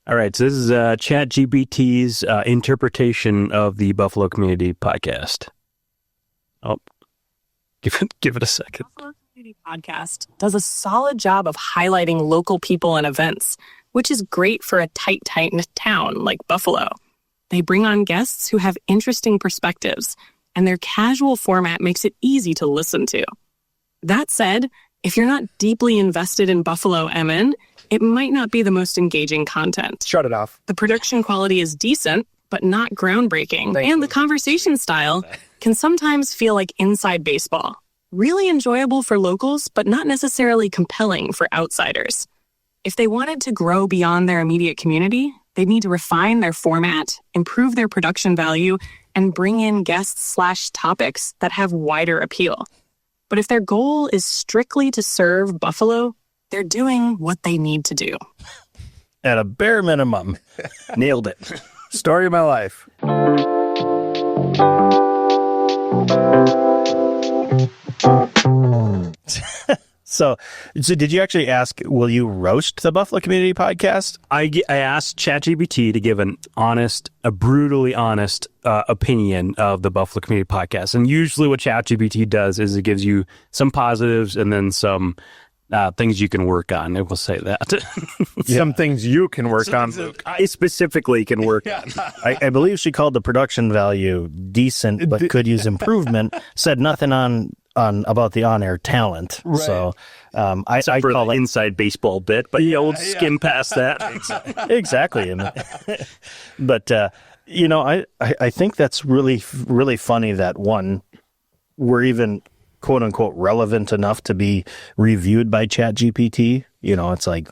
All right, so this is ChatGPT's interpretation of the Buffalo Community Podcast. Oh, give it a second. Buffalo Community Podcast does a solid job of highlighting local people and events, which is great for a tight town like Buffalo. They bring on guests who have interesting perspectives, and their casual format makes it easy to listen to. That said, if you're not deeply invested in Buffalo MN, it might not be the most engaging content. Shut it off. The production quality is decent, but not groundbreaking. The conversation style can sometimes feel like inside baseball. Really enjoyable for locals, but not necessarily compelling for outsiders. If they wanted to grow beyond their immediate community, they'd need to refine their format, improve their production value, and bring in guests/topics that have wider appeal. But if their goal is strictly to serve Buffalo, they're doing what they need to do. At a bare minimum. Nailed it. Story of my life. So did you actually ask, will you roast the Buffalo Community Podcast? I asked ChatGPT to give a brutally honest opinion of the Buffalo Community Podcast. And usually what ChatGPT does is it gives you some positives and then some things you can work on. It will say that. Some things you can work on, Luke. I specifically can work on. I believe she called the production value decent, but could use improvement. Said nothing on about the on-air talent. Right. So I call it inside baseball bit, but we'll skim past that. Exactly. But I think that's really, really funny that we're even quote unquote relevant enough to be reviewed by ChatGPT. It's like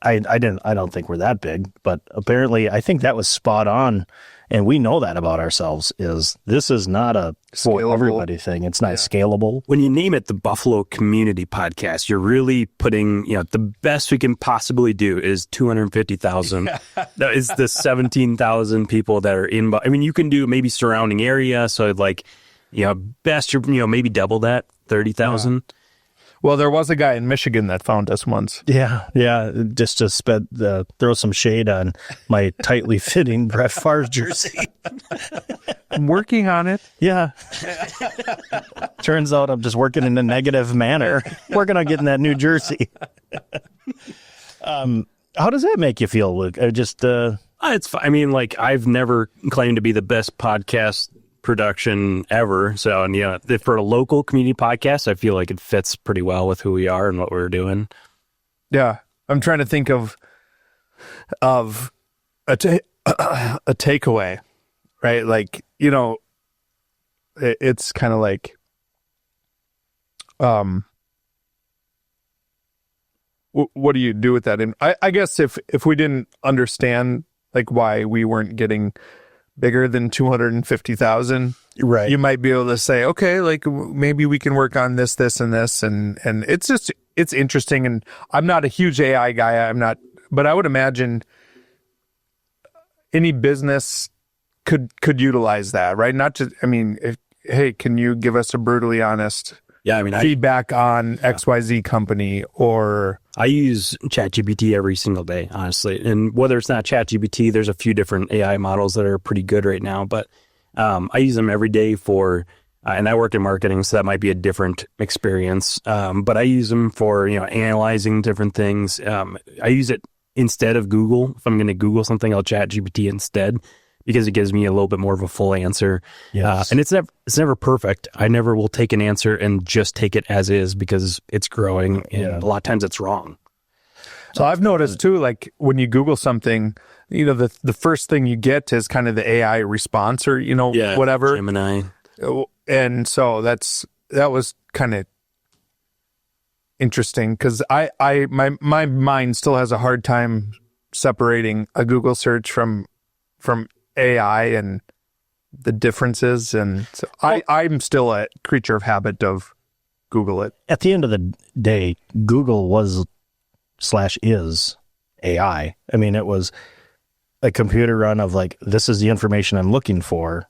I don't think we're that big, but apparently I think that was spot on. And we know that about ourselves this is not a for everybody thing. It's not scalable. When you name it the Buffalo Community Podcast, you're really putting, the best we can possibly do is 250,000. That is the 17,000 people that are in. I mean, you can do maybe surrounding area. So best, maybe double that, 30,000. Yeah. Well, there was a guy in Michigan that found us once. Yeah, just to throw some shade on my tightly fitting Brett Favre jersey. I'm working on it. Yeah. Turns out I'm just working in a negative manner. Working on getting that new jersey. How does that make you feel, Luke? It's fine. I mean, I've never claimed to be the best podcast production ever. So, and for a local community podcast, I feel like it fits pretty well with who we are and what we're doing. Yeah. I'm trying to think of a takeaway, right? It's kind of like, what do you do with that? And I guess if we didn't understand why we weren't getting bigger than 250,000, right? You might be able to say, okay, maybe we can work on this, and this, and it's interesting. And I'm not a huge AI guy. But I would imagine any business could utilize that, right? Not just, hey, can you give us a brutally honest feedback on XYZ company? Or I use ChatGPT every single day, honestly. And whether it's not ChatGPT, there's a few different AI models that are pretty good right now. But I use them every day and I work in marketing, so that might be a different experience. But I use them for, analyzing different things. I use it instead of Google. If I'm going to Google something, I'll ChatGPT instead, because it gives me a little bit more of a full answer. Yes. And it's never perfect. I never will take an answer and just take it as is, because it's growing and a lot of times it's wrong. So I've noticed too, when you Google something, the first thing you get is kind of the AI response or, whatever. Gemini. And so that was kind of interesting, because my mind still has a hard time separating a Google search from AI and the differences. And so I'm still a creature of habit of Google it. At the end of the day, Google was/is AI. It was a computer run of this is the information I'm looking for.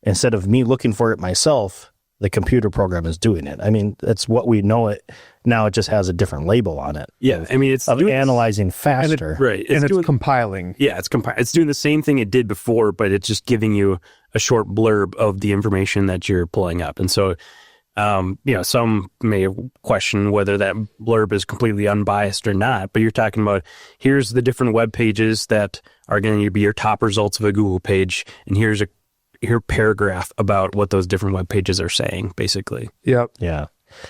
Instead of me looking for it myself, the computer program is doing it. I mean, that's what we know it now. It just has a different label on it. Yeah, I mean, it's analyzing faster, right? It's compiling. Yeah, it's doing the same thing it did before, but it's just giving you a short blurb of the information that you're pulling up. And so, some may question whether that blurb is completely unbiased or not. But you're talking about, here's the different web pages that are going to be your top results of a Google page, and here's a paragraph about what those different web pages are saying, basically. Yep. Yeah.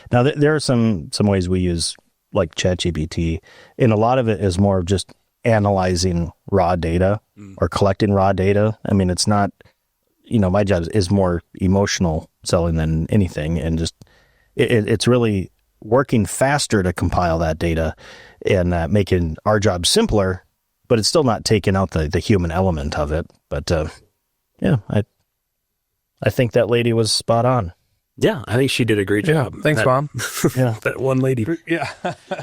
Now there are some ways we use like ChatGPT, and a lot of it is more of just analyzing raw data or collecting raw data. I mean, it's not, my job is more emotional selling than anything, and just it's really working faster to compile that data and making our job simpler, but it's still not taking out the human element of it. But yeah, I think that lady was spot on. Yeah, I think she did a great job. Thanks, Mom. Yeah, that one lady. Yeah.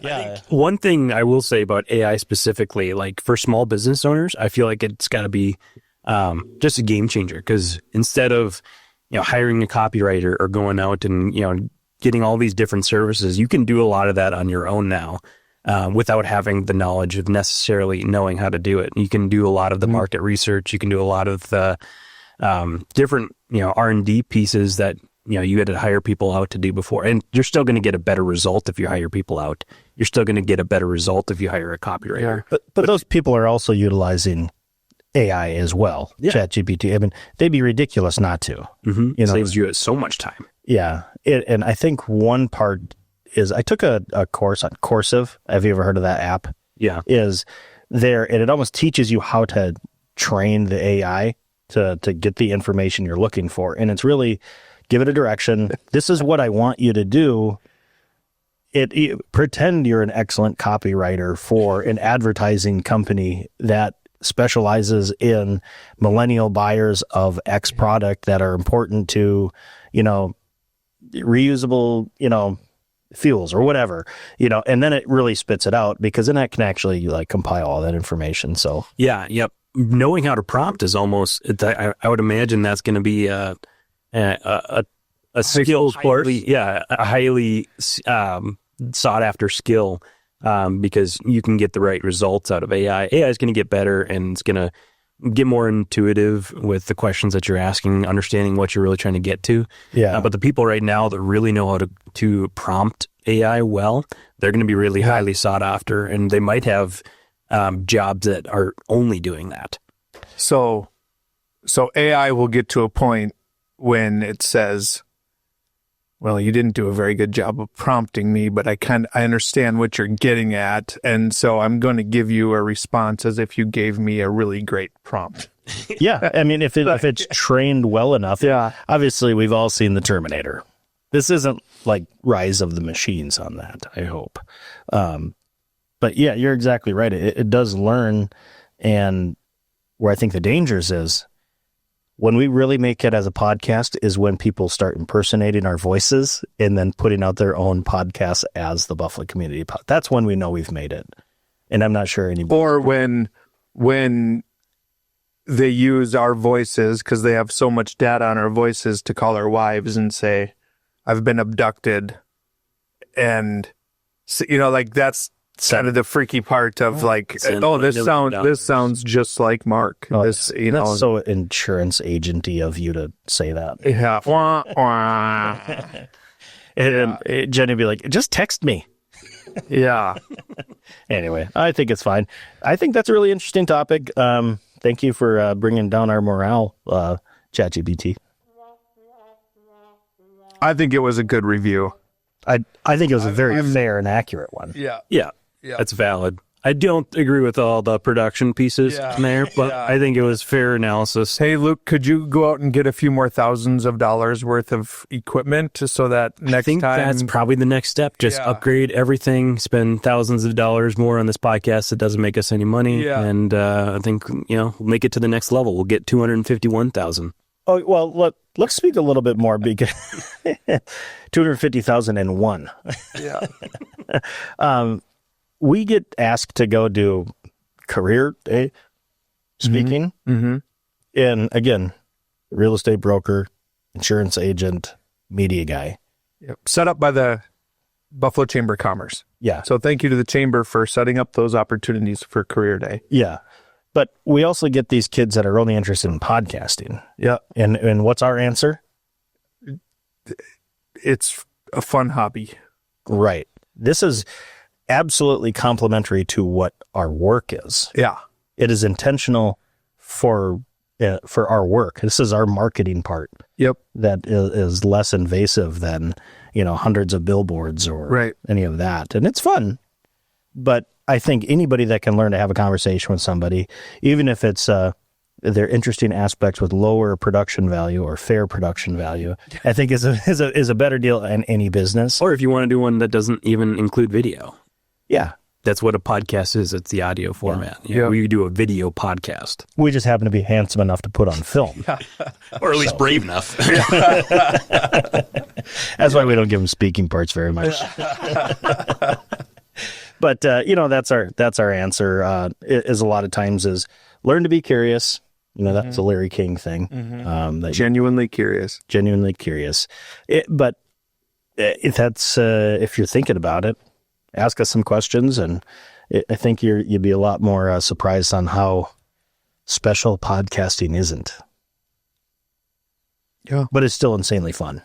Yeah. One thing I will say about AI specifically, like for small business owners, I feel like it's got to be just a game changer, because instead of hiring a copywriter or going out and getting all these different services, you can do a lot of that on your own now without having the knowledge of necessarily knowing how to do it. You can do a lot of the market research. You can do a lot of the different R&D pieces that you had to hire people out to do before. And you're still going to get a better result if you hire people out. You're still going to get a better result if you hire a copywriter. Yeah. But those people are also utilizing AI as well. Yeah. ChatGPT. I mean, they'd be ridiculous not to. Mm-hmm. Saves you so much time. Yeah. And I think one part is, I took a course on Coursive. Have you ever heard of that app? Yeah. Is there, and it almost teaches you how to train the AI to get the information you're looking for. And it's really, give it a direction. This is what I want you to do. Pretend you're an excellent copywriter for an advertising company that specializes in millennial buyers of X product that are important to, reusable, fuels or whatever, and then it really spits it out, because then that can actually compile all that information. So yeah, yep. Knowing how to prompt is almost, I would imagine that's going to be a skill, a highly sought after skill, because you can get the right results out of AI. AI is going to get better, and it's going to get more intuitive with the questions that you're asking, understanding what you're really trying to get to. Yeah. But the people right now that really know how to prompt AI well, they're going to be really highly sought after, and they might have jobs that are only doing that. So AI will get to a point when it says, well, you didn't do a very good job of prompting me, but I understand what you're getting at, and so I'm going to give you a response as if you gave me a really great prompt. Yeah, I mean, if it's trained well enough. Yeah. Obviously, we've all seen the Terminator. This isn't like Rise of the Machines on that, I hope. But yeah, you're exactly right. It does learn, and where I think the dangers is, when we really make it as a podcast is when people start impersonating our voices and then putting out their own podcasts as the Buffalo Community Pod. That's when we know we've made it. And I'm not sure anybody. Or when they use our voices, because they have so much data on our voices, to call our wives and say, I've been abducted. And, that's kind of the freaky part of this sounds just like Mark. That's so insurance agenty of you to say that. Yeah. Wah, wah. And Jenny would be like, just text me. Yeah. Anyway, I think it's fine. I think that's a really interesting topic. Thank you for bringing down our morale, ChatGPT. I think it was a good review. I think it was a very fair and accurate one. Yeah. That's valid. I don't agree with all the production pieces in there, but I think it was fair analysis. Hey, Luke, could you go out and get a few more thousands of dollars worth of equipment so that next time? I think that's probably the next step. Just upgrade everything, spend thousands of dollars more on this podcast that doesn't make us any money. Yeah. And I think, we'll make it to the next level. We'll get 251,000. Oh, well, let's speak a little bit more, because 250,001. Yeah. We get asked to go do career day speaking. Mm-hmm. And again, real estate broker, insurance agent, media guy. Yep. Set up by the Buffalo Chamber of Commerce. Yeah. So thank you to the Chamber for setting up those opportunities for Career Day. Yeah. But we also get these kids that are only interested in podcasting. Yeah. And what's our answer? It's a fun hobby. Right. This is absolutely complementary to what our work is. Yeah. It is intentional for our work. This is our marketing part. Yep. That is less invasive than, hundreds of billboards or any of that. And it's fun. But I think anybody that can learn to have a conversation with somebody, even if it's their interesting aspects with lower production value or fair production value, I think is a better deal in any business. Or if you want to do one that doesn't even include video. Yeah. That's what a podcast is. It's the audio format. Yeah. We do a video podcast. We just happen to be handsome enough to put on film. Or at least brave enough. That's why we don't give them speaking parts very much. But, that's our answer is a lot of times is learn to be curious. That's a Larry King thing. Genuinely curious. Genuinely curious. But if you're thinking about it, ask us some questions, and I think you'd be a lot more surprised on how special podcasting isn't. Yeah. But it's still insanely fun.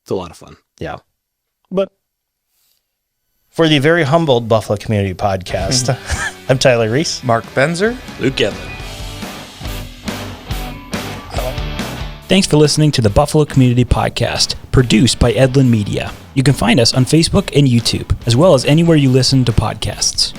It's a lot of fun. Yeah. But for the very humbled Buffalo Community Podcast, I'm Tyler Reiss. Mark Benzer. Luke Edlund. Thanks for listening to the Buffalo Community Podcast, produced by Edlund Media. You can find us on Facebook and YouTube, as well as anywhere you listen to podcasts.